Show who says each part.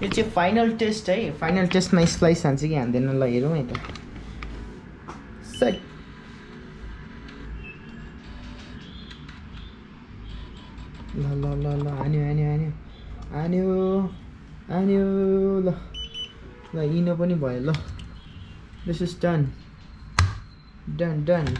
Speaker 1: यो चाहिँ final test है final टेस्टमा splice हान्छ कि हान्दैन ल हेरौँ है त सेट ल ल ल ल आन्यो आन्यो आन्यो आन्यो आन्यो ल ल इनो पनि भयो ल this is done done done